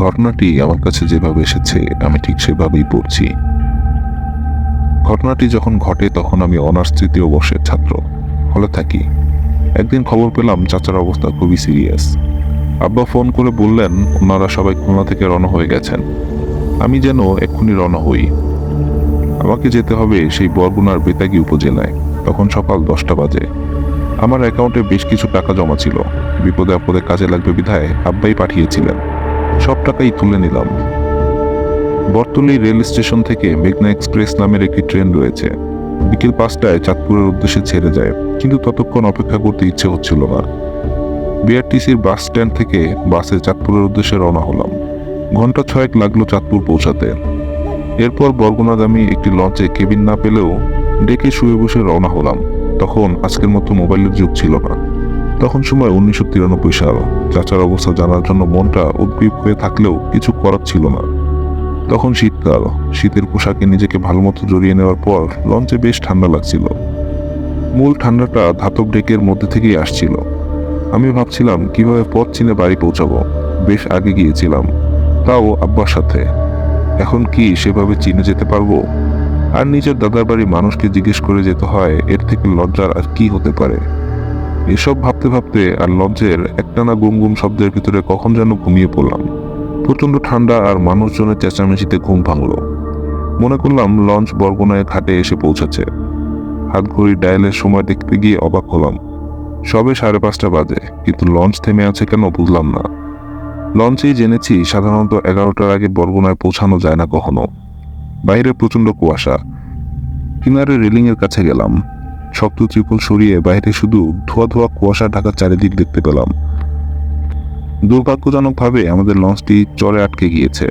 ঘটনাটি আমার কাছে যেভাবে এসেছে আমি ঠিক সেভাবেই পড়ছি। ঘটনাটি যখন ঘটে তখন আমি অনার্স তৃতীয় বর্ষের ছাত্র, হলে থাকি। একদিন খবর পেলাম চাচার অবস্থা খুবই সিরিয়াস। আব্বা ফোন করে বললেন ওনারা সবাই খুলনা থেকে রওনা হয়ে গেছেন। আমি যেন এক্ষুনি রওনা হই। আমাকে যেতে হবে সেই বরগুনার বেতাগী উপজেলায়। তখন সকাল 10টা বাজে। আমার অ্যাকাউন্টে বেশ কিছু টাকা জমা ছিল। বিপদে আপদে কাজে লাগবে বিধায় আব্বাই পাঠিয়েছিলেন। সব টাকাই তুলে নিলাম। বর্তলী রেল স্টেশন থেকে মেঘনা এক্সপ্রেস নামের একটি ট্রেন রয়েছে। বিকেল 5টায় চাঁদপুরের উদ্দেশ্যে ছেড়ে যায়, কিন্তু ততক্ষণ অপেক্ষা করতে ইচ্ছে হচ্ছিল না। বিআরটিসির বাস স্ট্যান্ড থেকে বাসে চাঁদপুরের উদ্দেশ্যে রওনা হলাম। ঘন্টা 6 লাগলো চাঁদপুর পৌঁছাতে। এরপর বরগুনাগামী একটি লঞ্চে কেবিন না পেলেও ডেকে শুয়ে বসে রওনা হলাম। তখন আজকের মতো মোবাইলের যুগ ছিল না। তখন সময় 1993 সাল। চাচার অবস্থা জানার জন্য মনটা উদ্গ্রীব হয়ে থাকলেও কিছু করার ছিল না। তখন শীতকাল। শীতের পোশাকে নিজেকে ভালোমতো জড়িয়ে নেওয়ার পর লঞ্চে বেশ ঠান্ডা লাগছিল। মূল ঠান্ডাটা ধাতব ডেকের মধ্যে থেকেই আসছিল। আমি ভাবছিলাম কিভাবে পথ চিনে বাড়ি পৌঁছাবো। বেশ আগে গিয়েছিলাম, তাও আব্বার সাথে। এখন কি সেভাবে চিনে যেতে পারবো? আর নিজের দাদার বাড়ি মানুষকে জিজ্ঞেস করে যেতে হয়, এর থেকে লজ্জার আর কি হতে পারে? এসব ভাবতে ভাবতে আর লঞ্চের একটানা গুম গুম শব্দের ভিতরে কখন যেন ঘুমিয়ে পড়লাম। প্রচন্ড ঠান্ডা আর মানুষজনের চেঁচামেচিতে ঘুম ভাঙল। মনে করলাম লঞ্চ বরগুনায় ঘাটে এসে পৌঁছাচ্ছে। হাত ঘড়ি ডায়ালের সময় দেখতে গিয়ে অবাক হলাম। সবে 5:30 বাজে, কিন্তু লঞ্চ থেমে আছে কেন বুঝলাম না। লঞ্চেই জেনেছি সাধারণত 11টার আগে বরগুনায় পৌঁছানো যায় না কখনো। বাইরে প্রচন্ড কুয়াশা। কিনারে রেলিং এর কাছে গেলাম। শক্ত ত্রিপল সরিয়ে বাইরে শুধু ধোয়া ধোয়া কুয়াশা ঢাকা চারিদিক দেখতে পেলাম। দুর্ভাগ্যজনকভাবে আমাদের লঞ্চটি চরে আটকে গিয়েছে।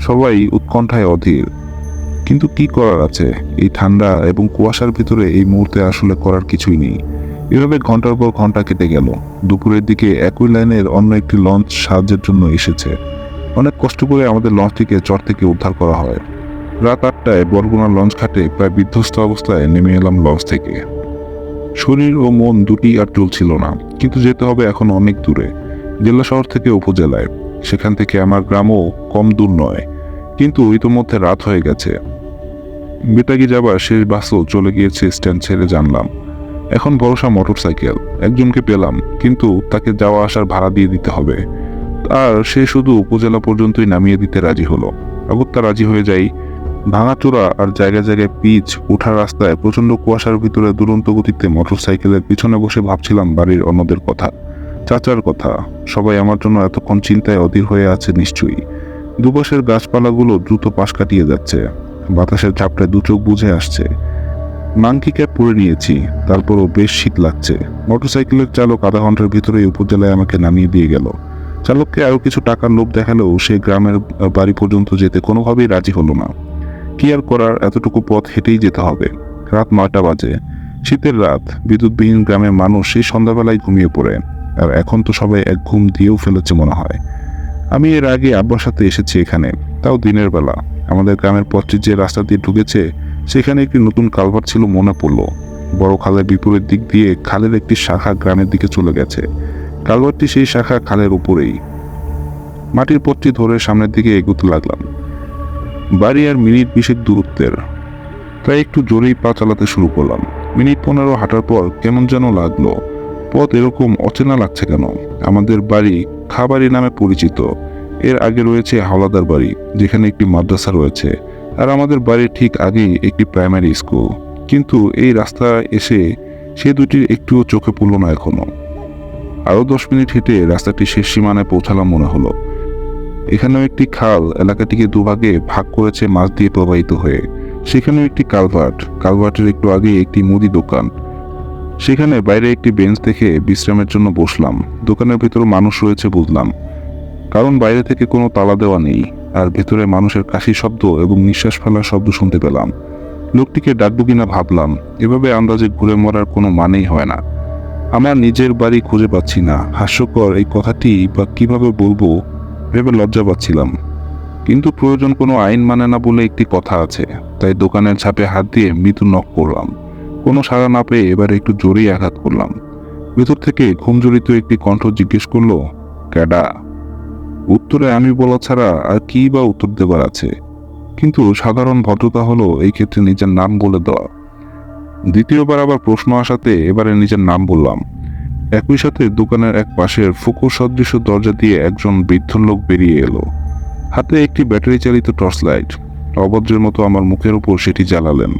সবাই উৎকণ্ঠায় অধীর। কিন্তু কি করার আছে? এই ঠান্ডা এবং কুয়াশার ভিতরে এই মুহূর্তে আসলে করার কিছুই নেই। এভাবে ঘন্টার পর ঘন্টা কেটে গেল। দুপুরের দিকে একই লাইনের অন্য একটি লঞ্চ সাহায্যের জন্য এসেছে। অনেক কষ্ট করে আমাদের লঞ্চটিকে চর থেকে উদ্ধার করা হয়। রাত 8টায় বরগুনা লঞ্চ ঘাটে প্রায় বিধ্বস্ত অবস্থায় নেমে এলাম লঞ্চ থেকে। শরীর ও মন দুটি আর চলছিল না, কিন্তু যেতে হবে এখন অনেক দূরে, জেলা শহর থেকে উপজেলায়। সেখান থেকে আমার গ্রামও কম দূর নয়, কিন্তু ইতোমধ্যে রাত হয়ে গেছে। বেতাগী যাবার শেষ বাসও চলে গিয়েছে স্ট্যান্ড ছেড়ে জানলাম। এখন ভরসা মোটরসাইকেল। একজনকে পেলাম, কিন্তু তাকে যাওয়া আসার ভাড়া দিয়ে দিতে হবে। আর সে শুধু উপজেলা পর্যন্তই নামিয়ে দিতে রাজি হলো। অগত্যা রাজি হয়ে যাই। ভাঙাচোরা আর জায়গায় জায়গায় পিচ ওঠার রাস্তায় প্রচন্ড কুয়াশার ভিতরে দুরন্ত গতিতে মোটরসাইকেলের পিছনে বসে ভাবছিলাম বাড়ির অন্যদের কথা, চাচার কথা। সবাই আমার জন্য এতক্ষণ চিন্তায় অধীর হয়ে আছে নিশ্চয়ই। দুপাশের গাছপালাগুলো দ্রুত পাশ কাটিয়ে যাচ্ছে। বাতাসের ঝাপটায় দু চোখ বুঝে আসছে। মাংকি ক্যাপ পরে নিয়েছি, তারপরও বেশ শীত লাগছে। মোটরসাইকেলের চালক আধা ঘন্টার ভিতরেই উপজেলায় আমাকে নামিয়ে দিয়ে গেল। চালককে আরো কিছু টাকার লোভ দেখালেও সে গ্রামের বাড়ি পর্যন্ত যেতে কোনোভাবেই রাজি হলো না। কি আর করার, এতটুকু পথ হেঁটেই যেতে হবে। রাত 9টা বাজে। শীতের রাত। বিদ্যুৎবিহীন গ্রামের মানুষ সেই সন্ধ্যাবেলায় ঘুমিয়ে পড়ে। আর এখন তো সবাই এক ঘুম দিয়েও ফেলেছে মনে হয়। আমি এর আগে আব্বার সাথে এসেছি এখানে, তাও দিনের বেলা। আমাদের গ্রামের পথটি যে রাস্তা দিয়ে ঢুকেছে সেখানে একটি নতুন কালভার্ট ছিল মনে পড়ল। বড় খালের বিপরীত দিক দিয়ে খালের একটি শাখা গ্রামের দিকে চলে গেছে। কালভার্টটি সেই শাখা খালের উপরেই। মাটির পথটি ধরে সামনের দিকে এগোতে লাগলাম। বাড়ি আর মিনিট 20 দূরত্বের। প্রায় একটু জোরেই পা চালাতে শুরু করলাম। মিনিট 15 হাঁটার পর কেমন যেন লাগলো। পথ এরকম অচেনা লাগছে কেন? আমাদের বাড়ি খাবাড়ি নামে পরিচিত। এর আগে রয়েছে হাওলাদার বাড়ি, যেখানে একটি মাদ্রাসা রয়েছে। আর আমাদের বাড়ির ঠিক আগেই একটি প্রাইমারি স্কুল। কিন্তু এই রাস্তা এসে সে দুটির একটুও চোখে পড়ল না এখনো। আরো 10 মিনিট হেঁটে রাস্তাটি শেষ সীমানায় পৌঁছালাম মনে হলো। এখানেও একটি খাল এলাকাটিকে দুভাগে ভাগ করেছে মাছ দিয়ে প্রবাহিত হয়ে। সেখানেও একটি কালভার্ট। কালভার্টের একটু আগে একটি মুদি দোকান। সেখানে বাইরে একটি বেঞ্চ দেখে বিশ্রামের জন্য বসলাম। দোকানের ভেতর মানুষ রয়েছে বুঝলাম, কারণ বাইরে থেকে কোনো তালা দেওয়া নেই। আর ভেতরে মানুষের কাশি শব্দ এবং নিঃশ্বাস ফেলার শব্দ শুনতে পেলাম। লোকটিকে ডাকবো কিনা ভাবলাম। এভাবে আন্দাজে ঘুরে মরার কোনো মানেই হয় না। আমার নিজের বাড়ি খুঁজে পাচ্ছি না। হাস্যকর এই কথাটি বা কিভাবে বলবো ভেবে লজ্জা পাচ্ছিলাম। কিন্তু প্রয়োজন কোনো আইন মানে না বলে একটি কথা আছে। তাই দোকানের ছাপে হাত দিয়ে মৃদু নক করলাম। কোনো সাড়া না পেয়ে এবারে একটু জোরেই আঘাত করলাম। ভেতর থেকে ঘুমজড়িত একটি কণ্ঠ জিজ্ঞেস করলো, ক্যাডা? উত্তরে আমি বলা ছাড়া আর কি বা উত্তর দেবার আছে। কিন্তু সাধারণ ভদ্রতা হলো এই ক্ষেত্রে নিজের নাম বলে দেওয়া। দ্বিতীয়বার আবার প্রশ্ন আসাতে এবারে নিজের নাম বললাম। একই সাথে দোকানের এক পাশের ফুকুর সদৃশ দরজা দিয়ে একজন বৃদ্ধ লোক বেরিয়ে এলো। হাতে একটি ব্যাটারি চালিত টর্চ লাইট। অভদ্রের মতো আমার মুখের উপর সেটি জ্বালালেন।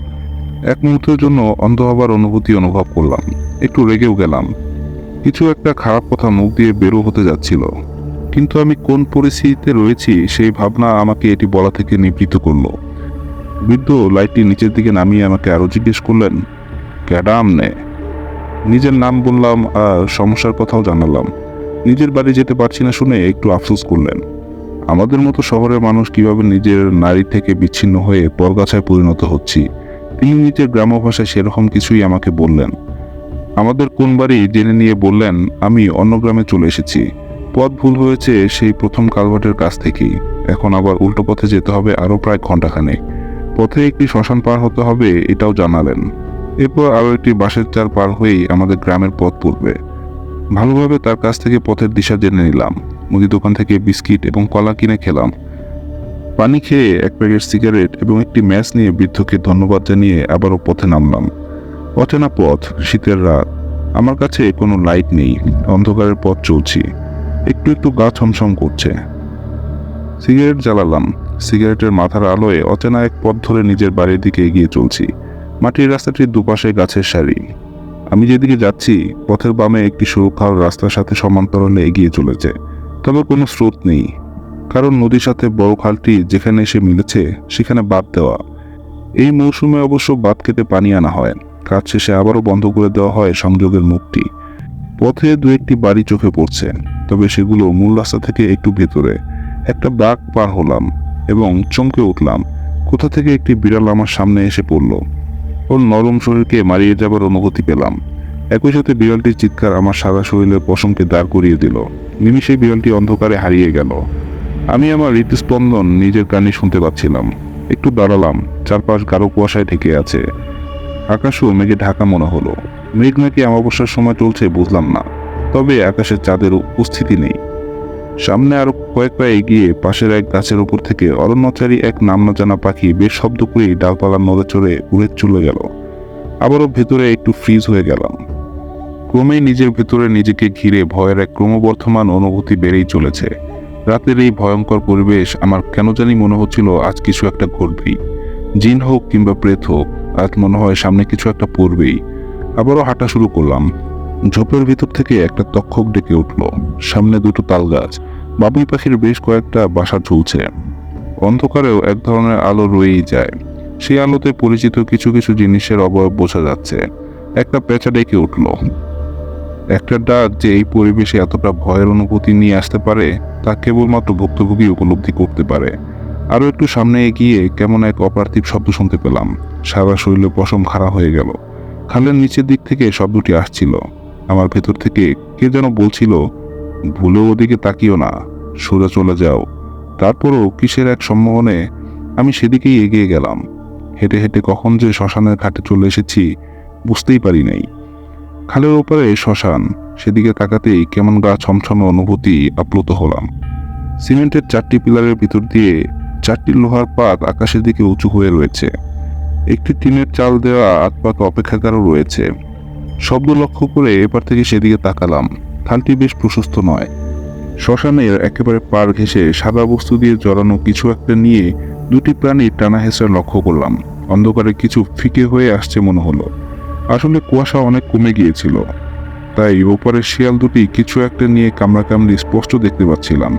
এক মুহূর্তের জন্য অন্ধ হবার অনুভূতি অনুভব করলাম। একটু রেগেও গেলাম। কিছু একটা খারাপ কথা মুখ দিয়ে বেরো হতে যাচ্ছিল, কিন্তু আমি কোন পরিস্থিতিতে রয়েছি সেই ভাবনা আমাকে এটি বলা থেকে নিবৃত্ত করলো। বৃদ্ধ লাইটটি নিচের দিকে নামিয়ে আমাকে আরো জিজ্ঞেস করলেন, ক্যাডাম নে? নিজের নাম বললাম আর সমস্যার কথাও জানালাম। নিজের বাড়ি যেতে পারছি না শুনে একটু আফসোস করলেন। আমাদের মতো শহরের মানুষ কিভাবে নিজের নারী থেকে বিচ্ছিন্ন হয়ে পরগাছায় পরিণত হচ্ছি, তিনি নিজের গ্রাম্য ভাষায় সেরকম কিছুই আমাকে বললেন। আমাদের কোন বাড়ি জেনে নিয়ে বললেন, আমি অন্য গ্রামে চলে এসেছি। পথ ভুল হয়েছে সেই প্রথম কালভার্টের কাছ থেকেই। এখন আবার উল্টো পথে যেতে হবে আরো প্রায় ঘন্টাখানেক। পথে একটি শ্মশান পার হতে হবে এটাও জানালেন। এরপর আরো একটি বাঁশের চার পার হয়েই আমাদের গ্রামের পথ পড়বে। ভালোভাবে তার কাছ থেকে পথের দিশা জেনে নিলাম। মুদি দোকান থেকে বিস্কিট এবং কলা কিনে খেলাম। পানি খেয়ে এক প্যাকেট সিগারেট এবং একটি ম্যাচ নিয়ে বৃদ্ধকে ধন্যবাদ জানিয়ে আবারও পথে নামলাম। অচেনা পথ, শীতের রাত, আমার কাছে কোনো লাইট নেই। অন্ধকারের পথ চলছি। একটু একটু গা ছমছম করছে। সিগারেট জ্বালালাম। সিগারেটের মাথার আলোয় অচেনা এক পথ ধরে নিজের বাড়ির দিকে এগিয়ে চলছি। মাটির রাস্তাটির দুপাশে গাছের সারি। আমি যেদিকে যাচ্ছি পথের বামে একটি সরু খাল রাস্তার সাথে সমান্তরালে এগিয়ে চলেছে, তবে কোনো স্রোত নেই, কারণ নদীর সাথে বড় খালটি যেখানে এসে মিলেছে সেখানে বাঁধ দেওয়া। এই মৌসুমে অবশ্য বাঁধ কেটে পানি আনা হয়। কাজ শেষে আবারও বন্ধ করে দেওয়া হয় সংযোগের মুখটি। পথে দু একটি বাড়ি চোখে পড়ছে, তবে সেগুলো মূল রাস্তা থেকে একটু ভেতরে। একটা বাঘ পার হলাম এবং চমকে উঠলাম। কোথা থেকে একটি বিড়াল আমার সামনে এসে পড়ল। ওর নরম শরীরকে মারিয়ে যাবার অনুভূতি পেলাম। একই সাথে বিড়ালটির চিৎকার আমার সারা শরীরের পশমকে দাঁড় করিয়ে দিল। নিমিষে বিড়ালটি অন্ধকারে হারিয়ে গেল। আমি আমার হৃদস্পন্দন নিজের কানে শুনতে পাচ্ছিলাম। একটু দাঁড়ালাম। চারপাশ গাঢ় কুয়াশায় ঢেকে আছে। আকাশও মেঘে ঢাকা মনে হলো। মেঘ নাকি অমাবস্যার সময় চলছে বুঝলাম না, তবে আকাশে চাঁদের উপস্থিতি নেই। সামনে আরো কয়েক পা এগিয়ে পাশের এক গাছের উপর থেকে অরণ্যচারী এক নাম না জানা পাখি বেশ শব্দ করেই ডালপালার নড়ে চড়ে উড়ে চলে গেল। আবারও ভেতরে একটু ফ্রিজ হয়ে গেলাম। ক্রমেই নিজের ভেতরে নিজেকে ঘিরে ভয়ের এক ক্রমবর্ধমান অনুভূতি বেড়েই চলেছে। রাতের এই ভয়ঙ্কর পরিবেশ আমার কেন জানি মনে হচ্ছিল আজ কিছু একটা ঘটবেই। জিন হোক কিংবা প্রেত হোক, আজ মনে হয় সামনে কিছু একটা পড়বেই। আবারও হাঁটা শুরু করলাম। ঝোপের ভিতর থেকে একটা তক্ষক ডেকে উঠল। সামনে দুটো তাল গাছ, বাবুই পাখির বেশ কয়েকটা বাসা ঝুলছে। অন্ধকারেও এক ধরনের আলো রয়েই যায়। সেই আলোতে পরিচিত কিছু কিছু জিনিসের অবয়ব বোঝা যাচ্ছে। একটা পেঁচা ডেকে উঠল। একটা ডাক যে এই পরিবেশে এতটা ভয়ের অনুভূতি নিয়ে আসতে পারে তা কেবলমাত্র ভুক্তভোগী উপলব্ধি করতে পারে। আরো একটু সামনে এগিয়ে কেমন এক অপার্থিব শব্দ শুনতে পেলাম। সারা শরীরে পশম খাড়া হয়ে গেল। খালের নিচের দিক থেকে শব্দটি আসছিল। আমার ভেতর থেকে কে যেন বলছিল, ভুলেও ওদিকে তাকিও না, সোজা চলে যাও। তারপরও কিসের এক সম্মোহনে আমি সেদিকেই এগিয়ে গেলাম। হেঁটে হেঁটে কখন যে শ্মশানের ঘাটে চলে এসেছি বুঝতেই পারি নাই। খালের ওপারে শ্মশান, সেদিকে তাকাতেই কেমন গা ছমছমে অনুভূতি আপ্লুত হলাম। সিমেন্টের 4টি পিলারের ভিতর দিয়ে 4টি লোহার পাত আকাশের দিকে উঁচু হয়ে রয়েছে। একটি টিনের চাল দেওয়া আতপাত অপেক্ষাকারও রয়েছে। শব্দ লক্ষ্য করে এপার থেকে সেদিকে তাকালাম। খালটি বেশ প্রশস্ত নয়। শ্মশানের একেবারে পার ঘেঁষে সাদা বস্তু দিয়ে জড়ানো কিছু একটা নিয়ে দুটি প্রাণীর টানা হেঁচড়া লক্ষ্য করলাম। অন্ধকারে কিছু ফিকে হয়ে আসছে মনে হলো। আসলে কুয়াশা অনেক কমে গিয়েছিল, তাই ওপরের শিয়াল দুটি কিছু একটা নিয়ে কামড়াকামড়ি স্পষ্ট দেখতে পাচ্ছিলাম।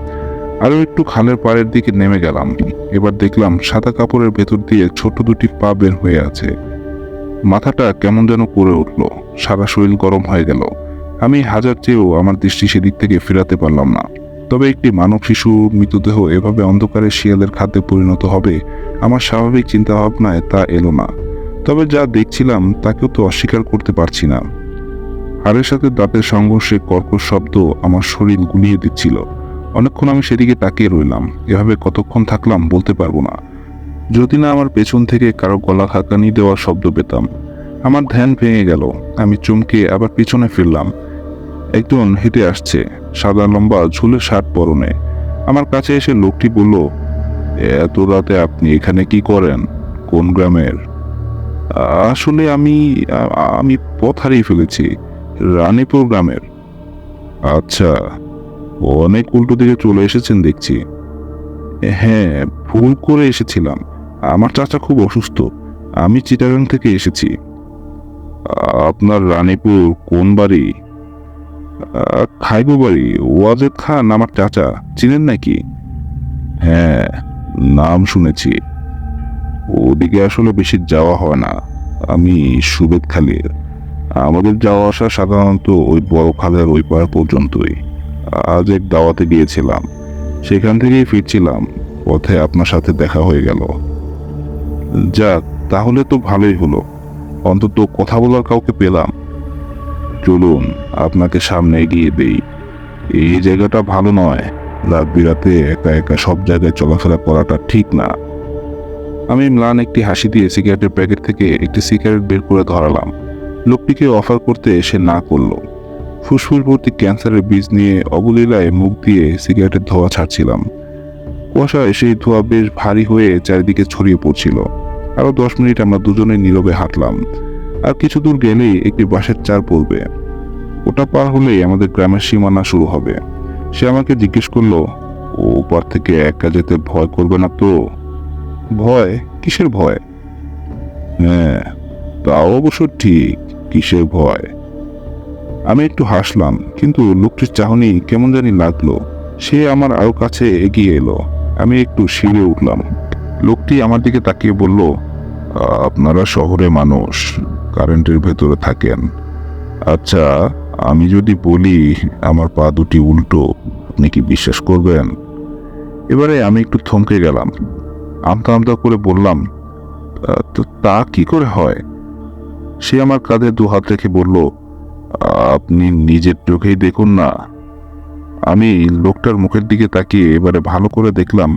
আরো একটু খালের পাড়ের দিকে নেমে গেলাম। এবার দেখলাম সাদা কাপড়ের ভেতর দিয়ে ছোট দুটি পা বের হয়ে আছে। মাথাটা কেমন যেন করে উঠল। সারা শরীর গরম হয়ে গেল। আমি হাজার চেয়েও আমার দৃষ্টি সেদিক থেকে ফেরাতে পারলাম না। তবে একটি মানব শিশু মৃতদেহ এভাবে অন্ধকারে শিয়ালের খাদ্যে পরিণত হবে আমার স্বাভাবিক চিন্তাভাবনায় তা এলো না। তবে যা দেখছিলাম তাকেও তো অস্বীকার করতে পারছি না। হাড়ের সাথে দাঁতের সংঘর্ষে কর্কশ শব্দ আমার শরীর গুলিয়ে দিচ্ছিল। অনেকক্ষণ আমি সেদিকে তাকিয়ে রইলাম। এভাবে কতক্ষণ থাকলাম বলতে পারবো না, যদি না আমার পেছন থেকে কারো গলা হাঁকানি দেওয়ার শব্দ পেতাম। আমার ধ্যান ভেঙে গেল। আমি চমকে আবার পিছনে ফিরলাম। একজন হেঁটে আসছে, সাদা লম্বা ঝুলে শার্ট পরনে। আমার কাছে এসে লোকটি বলল, এত রাতে আপনি এখানে কি করেন? কোন গ্রামের? আসলে আমি পথ হারিয়ে ফেলেছি, রানীপুর গ্রামের। আচ্ছা, অনেক উল্টো দিকে চলে এসেছেন দেখছি। হ্যাঁ, ভুল করে এসেছিলাম। আমার চাচা খুব অসুস্থ, আমি চিটাগাং থেকে এসেছি। আপনার রানীপুর কোন বাড়ি? খাইবো বাড়ি। ওয়াজেদ খান আমার চাচা, চিনেন নাকি? হ্যাঁ, নাম শুনেছি। ওদিকে আসলে বেশি যাওয়া হয় না। আমি সুবেদখালীর। আমাদের যাওয়া আসা সাধারণত ওই বড় খালের ওই পার পর্যন্তই। আজ এক দাওয়াতে গিয়েছিলাম, সেখান থেকেই ফিরছিলাম, পথে আপনার সাথে দেখা হয়ে গেল। যাক, তাহলে তো ভালোই হলো, অন্তত কথা বলার কাউকে পেলাম। চলুন আপনাকে সামনে এগিয়ে দেই। এই জায়গাটা ভালো নয়, রাত বিরাতে একা একা সব জায়গায় চলাফেরা করাটা ঠিক না। আমি ম্লান একটি হাসি দিয়ে সিগারেটের প্যাকেট থেকে একটি সিগারেট বের করে ধরালাম। লোকটিকে অফার করতে সে না করলো। ফুসফুস ভর্তি ক্যান্সারের বীজ নিয়ে অবলীলায় মুখ দিয়ে সিগারেটের ধোঁয়া ছাড়ছিলাম। কুয়াশায় সেই ধোঁয়া বেশ ভারী হয়ে চারিদিকে ছড়িয়ে পড়ছিল। আরো 10 মিনিট আমরা দুজনে নীরবে হাঁটলাম। আর কিছু দূর গেলেই একটি বাঁশের চার পড়বে। ওটা পার হলেই আমাদের গ্রামের সীমানা শুরু হবে। সে আমাকে জিজ্ঞেস করলো, ও ওপার থেকে একা যেতে ভয় করবে না তো? ভয়? কিসের ভয়? হ্যাঁ, তাও অবশ্য ঠিক, কিসের ভয়? আমি একটু হাসলাম, কিন্তু লোকটির চাহনি কেমন জানি লাগলো। সে আমার আরো কাছে এগিয়ে এলো। আমি একটু শিউরে উঠলাম। লোকটি আমার দিকে তাকিয়ে বলল, আপনারা শহরে মানুষ, কারেন্টের ভেতরে থাকেন। আচ্ছা, আমি যদি বলি আমার পা দুটি উল্টো, আপনি কি বিশ্বাস করবেন? এবারে আমি একটু থমকে গেলাম। আমতা আমতা করে বললাম, তো তা কি করে হয়? সে আমার কাঁধে 2 হাত রেখে বলল, আপনি নিজের চোখেই দেখুন না। আমি লোকটার মুখের দিকে তাকিয়ে এবারে ভালো করে দেখলাম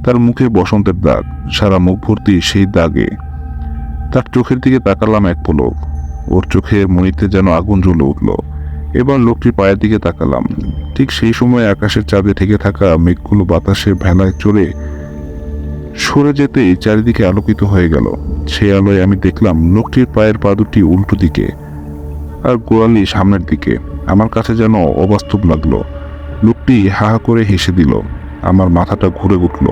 তার মুখে বসন্তের দাগ, সারা মুখ ভর্তি সেই দাগে। তার চোখের দিকে তাকালাম এক পলক। ওর চোখের মনিতে যেন আগুন জ্বলে উঠল। এবার লোকটির পায়ের দিকে তাকালাম। ঠিক সেই সময় আকাশের চাঁদে ঢেকে থাকা মেঘগুলো বাতাসের ভেলায় চড়ে সরে যেতেই চারিদিকে আলোকিত হয়ে গেল। সেই আলোয় আমি দেখলাম লোকটির পায়ের পা দুটি উল্টো দিকে, আর গোড়ালি সামনের দিকে। আমার কাছে যেন অবাস্তব লাগলো। লোকটি হা হা করে হেসে দিল। আমার মাথাটা ঘুরে উঠল।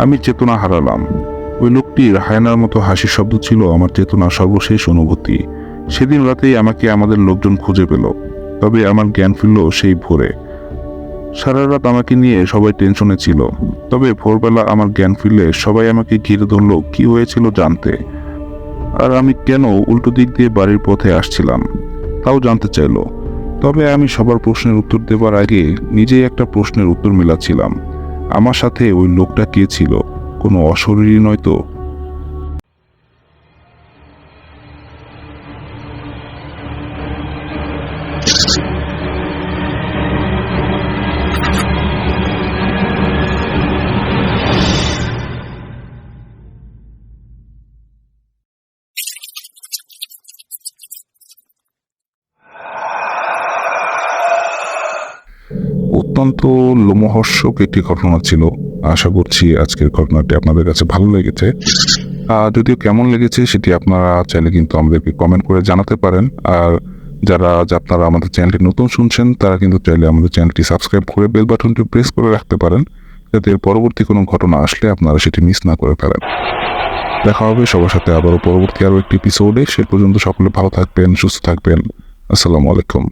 আমি চেতনা হারালাম। ওই লোকটির হায়নার মতো হাসির শব্দ ছিল আমার চেতনার সর্বশেষ অনুভূতি। সেদিন রাতেই আমাকে আমাদের লোকজন খুঁজে পেল। তবে আমার জ্ঞান ফিরল সেই ভোরে। সারা রাত আমাকে নিয়ে সবাই টেনশনে ছিল। তবে ভোরবেলা আমার জ্ঞান ফিরলে সবাই আমাকে ঘিরে ধরলো কি হয়েছিল জানতে। আর আমি কেন উল্টো দিক দিয়ে বাড়ির পথে আসছিলাম তাও জানতে চাইলো। তবে আমি সবার প্রশ্নের উত্তর দেবার আগে নিজেই একটা প্রশ্নের উত্তর মেলাচ্ছিলাম, আমার সাথে ওই লোকটা কে ছিল? কোনো অশরীরী নয় তো? অত্যন্ত লোমহর্ষক একটি ঘটনা ছিল। আশা করছি আজকের ঘটনাটি আপনাদের কাছে ভালো লেগেছে। যদিও কেমন লেগেছে সেটি আপনারা চাইলে কিন্তু আমাদেরকে কমেন্ট করে জানাতে পারেন। আর আপনারা আমাদের চ্যানেলটি নতুন শুনছেন তারা কিন্তু চাইলে আমাদের চ্যানেলটি সাবস্ক্রাইব করে বেল বাটনটি প্রেস করে রাখতে পারেন, যাতে পরবর্তী কোনো ঘটনা আসলে আপনারা সেটি মিস না করে ফেলেন। দেখা হবে সবার সাথে আবারও পরবর্তী আরও একটি এপিসোডে। সে পর্যন্ত সকলে ভালো থাকবেন, সুস্থ থাকবেন। আসসালামু আলাইকুম।